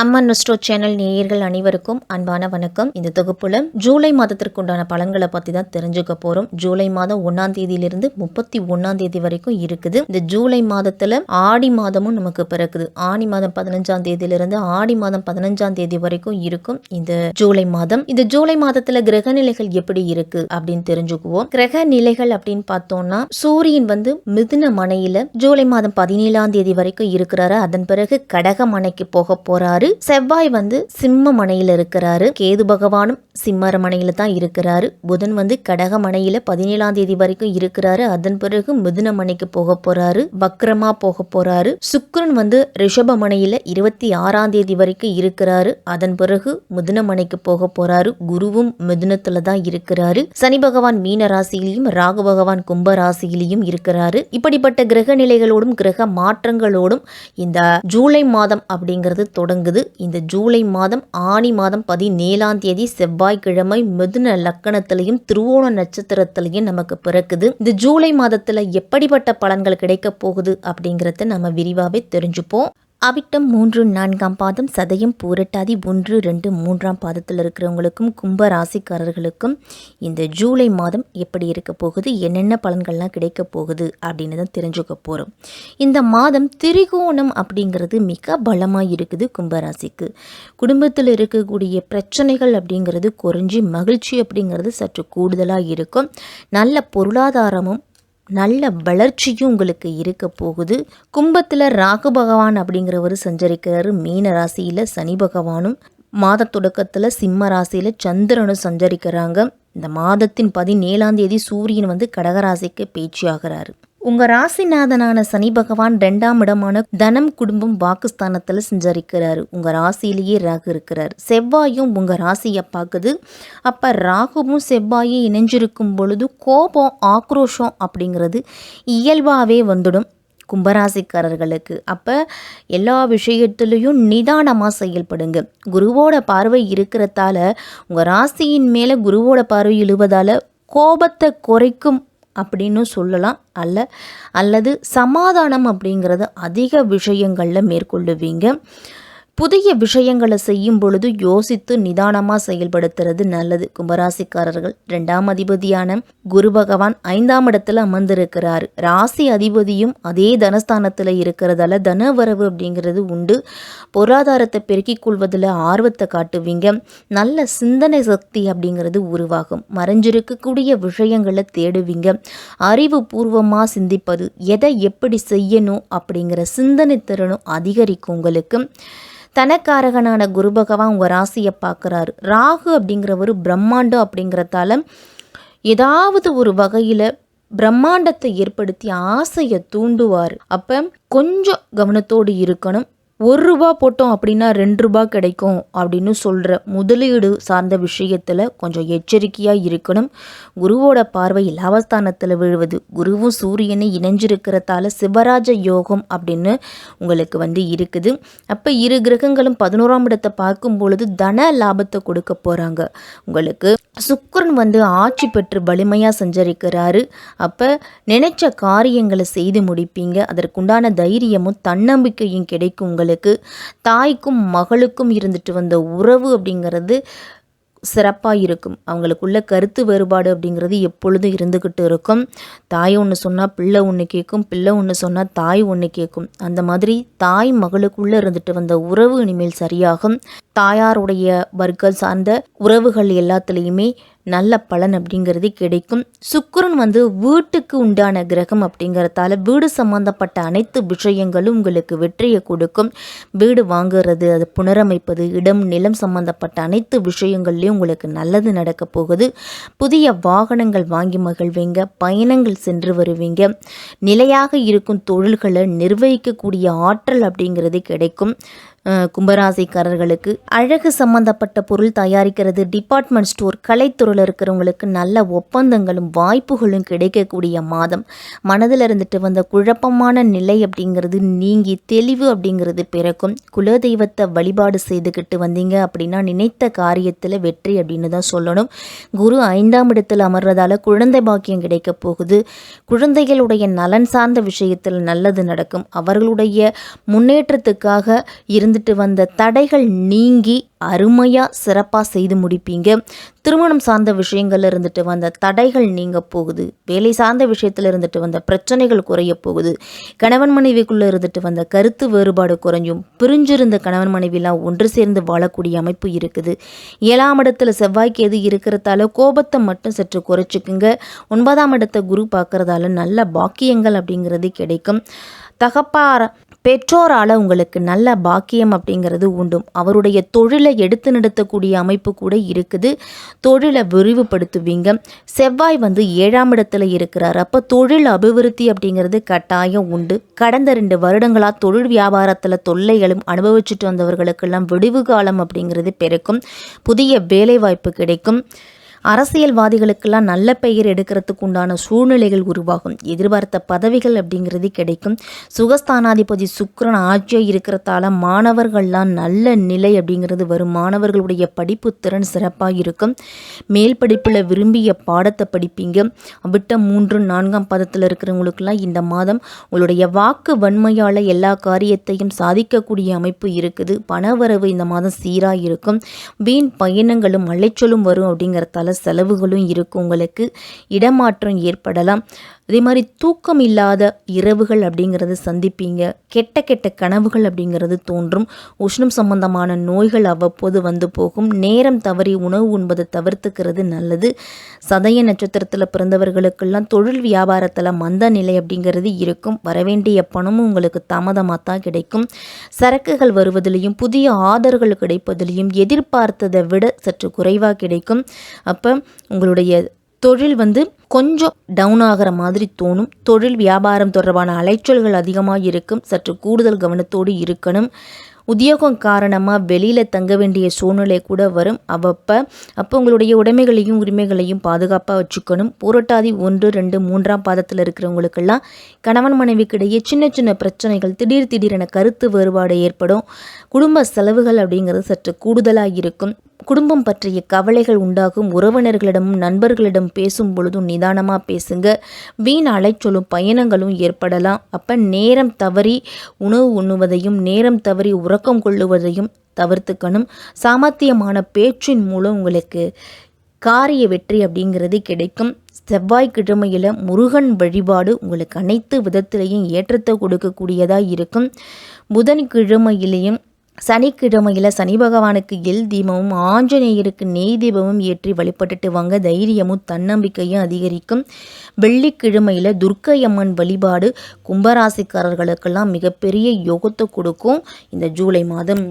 அம்மன் நொஸ்டோ channel நேயர்கள் அனைவருக்கும் அன்பான வணக்கம். இந்த தொகுப்புல ஜூலை மாதத்திற்குண்டான பலன்களை பற்றி தான் தெரிஞ்சுக்க போகிறோம். ஜூலை மாதம் 1ஆம் தேதியிலிருந்து 31ஆம் தேதி வரைக்கும் இருக்குது. இந்த ஜூலை மாதத்தில் ஆடி மாதமும் நமக்கு பிறக்குது. ஆடி மாதம் 15ஆம் தேதியிலிருந்து ஆடி மாதம் 15ஆம் தேதி வரைக்கும் இருக்கும் இந்த ஜூலை மாதம். இந்த ஜூலை மாதத்தில் கிரக நிலைகள் எப்படி இருக்கு அப்படின்னு தெரிஞ்சுக்குவோம். கிரக நிலைகள் அப்படின்னு பார்த்தோம்னா சூரியன் மிதுன மனையில ஜூலை மாதம் 17ஆம் தேதி வரைக்கும் இருக்கிறாரு. அதன் பிறகு கடக மனைக்கு போக போறாரு. செவ்வாய் சிம்ம மனையில இருக்கிறாரு. கேது பகவானும் சிம்மர மனையில தான் இருக்கிறாரு. புதன் கடக மனையில 17ஆம் தேதி வரைக்கும் இருக்கிறாரு. அதன் பிறகு மிதுன மனைக்கு போக போறாரு, வக்ரமா போக போறாரு. சுக்கிரன் ரிஷப மனையில 26ஆம் தேதி வரைக்கும் இருக்கிறாரு. அதன் பிறகு மிதுன மனைக்கு போக போறாரு. குருவும் மிதுனத்துல தான் இருக்கிறாரு. சனி பகவான் மீன ராசியிலையும் ராகு பகவான் கும்ப ராசியிலையும் இருக்கிறாரு. இப்படிப்பட்ட கிரக நிலைகளோடும் கிரக மாற்றங்களோடும் இந்த ஜூலை மாதம் அப்படிங்கிறது தொடங்குது. இந்த ஜூலை மாதம் ஆனி மாதம் 17ஆம் தேதி செவ்வாய்க்கிழமை மிதுன லக்கணத்திலையும் திருவோண நட்சத்திரத்திலையும் நமக்கு பிறக்குது. இந்த ஜூலை மாதத்துல எப்படிப்பட்ட பலன்கள் கிடைக்க போகுது அப்படிங்கறத நம்ம விரிவாவே தெரிஞ்சுப்போம். அவிட்டம் 3, 4ஆம் பாதம், சதயம், பூரட்டாதி 1, 2, 3ஆம் பாதத்தில் இருக்கிறவங்களுக்கும் கும்ப ராசிக்காரர்களுக்கும் இந்த ஜூலை மாதம் எப்படி இருக்க போகுது, என்னென்ன பலன்கள்லாம் கிடைக்க போகுது அப்படின்னு தான் தெரிஞ்சுக்க போகிறோம். இந்த மாதம் திரிகோணம் அப்படிங்கிறது மிக பலமாக இருக்குது கும்பராசிக்கு. குடும்பத்தில் இருக்கக்கூடிய பிரச்சனைகள் அப்படிங்கிறது குறைஞ்சி மகிழ்ச்சி அப்படிங்கிறது சற்று கூடுதலாக இருக்கும். நல்ல பொருளாதாரமும் நல்ல வளர்ச்சியும் உங்களுக்கு இருக்க போகுது. கும்பத்தில் ராகு பகவான் அப்படிங்கிறவர் சஞ்சரிக்கிறாரு. மீன ராசியில் சனி பகவானும், மாத தொடக்கத்தில் சிம்ம ராசியில் சந்திரனும் சஞ்சரிக்கிறாங்க. இந்த மாதத்தின் 17ஆம் தேதி சூரியன் கடகராசிக்கு பேச்சியாகிறாரு. உங்கள் ராசிநாதனான சனி பகவான் 2ஆம் இடமான தனம், குடும்பம், வாக்குஸ்தானத்தில் சஞ்சரிக்கிறாரு. உங்கள் ராசியிலேயே ராகு இருக்கிறார். செவ்வாயும் உங்கள் ராசியை பார்க்குது. அப்போ ராகுவும் செவ்வாயும் இணைஞ்சிருக்கும் பொழுது கோபம், ஆக்ரோஷம் அப்படிங்கிறது இயல்பாகவே வந்துடும் கும்பராசிக்காரர்களுக்கு. அப்போ எல்லா விஷயத்துலேயும் நிதானமாக செயல்படுங்க. குருவோட பார்வை இருக்கிறதால, உங்கள் ராசியின் மேலே குருவோட பார்வை இழுவதால் கோபத்தை குறைக்கும் அப்படின்னு சொல்லலாம். அல்லது சமாதானம் அப்படிங்கிறது அதிக விஷயங்களில் மேற்கொள்ளுவீங்க. புதிய விஷயங்களை செய்யும் பொழுது யோசித்து நிதானமாக செயல்படுத்துறது நல்லது. கும்பராசிக்காரர்கள் 2ஆம் அதிபதியான குரு பகவான் 5ஆம் இடத்துல அமர்ந்திருக்கிறார். ராசி அதிபதியும் அதே தனஸ்தானத்தில் இருக்கிறதால தனவரவு அப்படிங்கிறது உண்டு. பொருளாதாரத்தை பெருக்கிக் கொள்வதில் ஆர்வத்தை காட்டுவீங்க. நல்ல சிந்தனை சக்தி அப்படிங்கிறது உருவாகும். மறைஞ்சிருக்கக்கூடிய விஷயங்களை தேடுவீங்க. அறிவுபூர்வமாக சிந்திப்பது, எதை எப்படி செய்யணும் அப்படிங்கிற சிந்தனை திறனும் அதிகரிக்கும் உங்களுக்கு. தனக்காரகனான குரு பகவான் உங்கள் ராசியை பார்க்குறாரு. ராகு அப்படிங்கிறவர் பிரம்மாண்டம் அப்படிங்கிறதால ஏதாவது ஒரு வகையில் பிரம்மாண்டத்தை ஏற்படுத்தி ஆசையை தூண்டுவார். அப்போ கொஞ்சம் கவனத்தோடு இருக்கணும். 1 ரூபா போட்டோம் அப்படின்னா 2 ரூபா கிடைக்கும் அப்படின்னு சொல்கிற முதலீடு சார்ந்த விஷயத்தில் கொஞ்சம் எச்சரிக்கையாக இருக்கணும். குருவோட பார்வை லாபஸ்தானத்தில் விழுவது, குருவும் சூரியனை இணைஞ்சிருக்கிறதால சிவராஜ யோகம் அப்படின்னு உங்களுக்கு இருக்குது. அப்போ இரு கிரகங்களும் 11ஆம் இடத்தை பார்க்கும் பொழுது தன லாபத்தை கொடுக்க போகிறாங்க உங்களுக்கு. சுக்கிரன் ஆட்சி பெற்று வலிமையாக சஞ்சரிக்கிறாரு. அப்போ நினைச்ச காரியங்களை செய்து முடிப்பீங்க. அதற்குண்டான தைரியமும் தன்னம்பிக்கையும் கிடைக்கும் உங்களுக்கு. தாய்க்கும் மகளுக்கும் இருந்துட்டு வந்த உறவு அப்படிங்கிறது சிறப்பாக இருக்கும். அவங்களுக்குள்ள கருத்து வேறுபாடு அப்படிங்கிறது எப்பொழுதும் இருந்துக்கிட்டு இருக்கும். தாய் ஒன்று சொன்னால் பிள்ளை ஒன்று கேட்கும், பிள்ளை ஒன்று சொன்னால் தாய் ஒன்று கேட்கும். அந்த மாதிரி தாய் மகளுக்குள்ளே இருந்துட்டு வந்த உறவு இனிமேல் சரியாகும். தாயாருடைய வர்க்கம் சார்ந்த உறவுகள் எல்லாத்துலேயுமே நல்ல பலன் அப்படிங்கிறது கிடைக்கும். சுக்கிரன் வீட்டுக்கு உண்டான கிரகம் அப்படிங்கிறதால வீடு சம்பந்தப்பட்ட அனைத்து விஷயங்களும் உங்களுக்கு வெற்றியை கொடுக்கும். வீடு வாங்குறது, அது புனரமைப்பது, இடம் நிலம் சம்பந்தப்பட்ட அனைத்து விஷயங்கள்லையும் உங்களுக்கு நல்லது நடக்க போகுது. புதிய வாகனங்கள் வாங்கி மகிழ்வீங்க. பயணங்கள் சென்று வருவீங்க. நிலையாக இருக்கும் தொழில்களை நிர்வகிக்கக்கூடிய ஆற்றல் அப்படிங்கிறது கிடைக்கும். கும்பராசிக்காரர்களுக்கு அழகு சம்பந்தப்பட்ட பொருள் தயாரிக்கிறது, டிபார்ட்மெண்ட் ஸ்டோர், கலைத்துறையில் இருக்கிறவங்களுக்கு நல்ல ஒப்பந்தங்களும் வாய்ப்புகளும் கிடைக்கக்கூடிய மாதம். மனதில் இருந்துட்டு வந்த குழப்பமான நிலை அப்படிங்கிறது நீங்கி தெளிவு அப்படிங்கிறது பிறக்கும். குலதெய்வத்தை வழிபாடு செய்துக்கிட்டு வந்தீங்க அப்படின்னா நினைத்த காரியத்தில் வெற்றி அப்படின்னு தான் சொல்லணும். குரு 5ஆம் இடத்தில் அமர்றதால குழந்தை பாக்கியம் கிடைக்க போகுது. குழந்தைகளுடைய நலன் சார்ந்த விஷயத்தில் நல்லது நடக்கும். அவர்களுடைய முன்னேற்றத்துக்காக இருந்து இருந்துட்டு வந்த தடைகள் நீங்கி அருமையாக சிறப்பாக செய்து முடிப்பீங்க. திருமணம் சார்ந்த விஷயங்கள்ல இருந்துட்டு வந்த தடைகள் நீங்க போகுது. வேலை சார்ந்த விஷயத்தில் இருந்துட்டு வந்த பிரச்சனைகள் குறைய போகுது. கணவன் மனைவிக்குள்ளே இருந்துட்டு வந்த கருத்து வேறுபாடு குறைஞ்சும் பிரிஞ்சிருந்த கணவன் மனைவிலாம் ஒன்று சேர்ந்து வாழக்கூடிய அமைப்பு இருக்குது. 7ஆம் இடத்துல செவ்வாய்க்கு எது இருக்கிறதால கோபத்தை மட்டும் சற்று குறைச்சிக்குங்க. 9ஆம் இடத்தை குரு பார்க்கறதால நல்ல பாக்கியங்கள் அப்படிங்கிறது கிடைக்கும். பெற்றோரால் உங்களுக்கு நல்ல பாக்கியம் அப்படிங்கிறது உண்டும். அவருடைய தொழிலை எடுத்து நடத்தக்கூடிய அமைப்பு கூட இருக்குது. தொழிலை விரிவுபடுத்துவீங்க. செவ்வாய் 7ஆம் இடத்துல இருக்கிறார். அப்போ தொழில் அபிவிருத்தி அப்படிங்கிறது கட்டாயம் உண்டு. கடந்த 2 வருடங்களாக தொழில் வியாபாரத்தில் தொல்லைகளும் அனுபவிச்சுட்டு வந்தவர்களுக்கெல்லாம் விடிவு காலம் அப்படிங்கிறது பிறக்கும். புதிய வேலைவாய்ப்பு கிடைக்கும். அரசியல்வாதிகளுக்கெல்லாம் நல்ல பெயர் எடுக்கிறதுக்கு உண்டான சூழ்நிலைகள் உருவாகும். எதிர்பார்த்த பதவிகள் அப்படிங்கிறது கிடைக்கும். சுகஸ்தானாதிபதி சுக்கிரன் ஆட்சியாக இருக்கிறதால மாணவர்கள்லாம் நல்ல நிலை அப்படிங்கிறது வரும். மாணவர்களுடைய படிப்பு திறன் சிறப்பாக இருக்கும். மேல் படிப்பில் விரும்பிய பாடத்தை படிப்பீங்க. விட்ட 3, 4ஆம் பதத்தில் இருக்கிறவங்களுக்கெல்லாம் இந்த மாதம் உங்களுடைய வாக்கு வன்மையால் எல்லா காரியத்தையும் சாதிக்கக்கூடிய அமைப்பு இருக்குது. பணவரவு இந்த மாதம் சீராக இருக்கும். வீண் பயணங்களும் அலைச்சலும் வரும் அப்படிங்கிறதால செலவுகளும் இருக்கும். உங்களுக்கு இடமாற்றம் ஏற்படலாம். அதே மாதிரி தூக்கம் இல்லாத இரவுகள் அப்படிங்கிறது சந்திப்பீங்க. கெட்ட கெட்ட கனவுகள் அப்படிங்கிறது தோன்றும். உஷ்ணம் சம்பந்தமான நோய்கள் அவ்வப்போது வந்து போகும். நேரம் தவறி உணவு உண்பதை தவிர்த்துக்கிறது நல்லது. சதய நட்சத்திரத்தில் பிறந்தவர்களுக்கெல்லாம் தொழில் வியாபாரத்தில் மந்த நிலை அப்படிங்கிறது இருக்கும். வரவேண்டிய பணமும் உங்களுக்கு தாமதமாக தான் கிடைக்கும். சரக்குகள் வருவதிலையும் புதிய ஆர்டர்கள் கிடைப்பதிலையும் எதிர்பார்த்ததை விட சற்று குறைவாக கிடைக்கும். அப்போ உங்களுடைய தொழில் கொஞ்சம் டவுன் ஆகிற மாதிரி தோணும். தொழில் வியாபாரம் தொடர்பான அலைச்சல்கள் அதிகமாக இருக்கும். சற்று கூடுதல் கவனத்தோடு இருக்கணும். உத்தியோகம் காரணமாக வெளியில் தங்க வேண்டிய சூழ்நிலை கூட வரும். அப்போ உங்களுடைய உடைமைகளையும் உரிமைகளையும் பாதுகாப்பாக வச்சுக்கணும். பூரட்டாதி 1, 2, 3ஆம் பாதத்தில் இருக்கிறவங்களுக்கெல்லாம் கணவன் மனைவிக்கிடையே சின்ன சின்ன பிரச்சனைகள் திடீரென கருத்து வேறுபாடு ஏற்படும். குடும்ப செலவுகள் அப்படிங்கிறது சற்று கூடுதலாக இருக்கும். குடும்பம் பற்றிய கவலைகள் உண்டாகும். உறவினர்களிடமும் நண்பர்களிடம் பேசும் பொழுதும் நிதானமாக பேசுங்க. வீண் அலைச்சலும் பயணங்களும் ஏற்படலாம். அப்போ நேரம் தவறி உணவு உண்ணுவதையும் நேரம் தவறி உறக்கம் கொள்ளுவதையும் தவிர்த்துக்கணும். சாமர்த்தியமான பேச்சின் மூலம் உங்களுக்கு காரிய வெற்றி அப்படிங்கிறது கிடைக்கும். செவ்வாய்க்கிழமையில் முருகன் வழிபாடு உங்களுக்கு அனைத்து விதத்திலையும் ஏற்றத்தை கொடுக்கக்கூடியதாக இருக்கும். புதன்கிழமையிலையும் சனிக்கிழமையில் சனி பகவானுக்கு எல் தீபமும் ஆஞ்சநேயருக்கு நெய் தீபமும் ஏற்றி வழிபட்டுட்டு வாங்க. தைரியமும் தன்னம்பிக்கையும் அதிகரிக்கும். வெள்ளிக்கிழமையில் துர்க்கை அம்மன் வழிபாடு கும்பராசிக்காரர்களுக்கெல்லாம் மிகப்பெரிய யோகத்தை கொடுக்கும் இந்த ஜூலை மாதம்.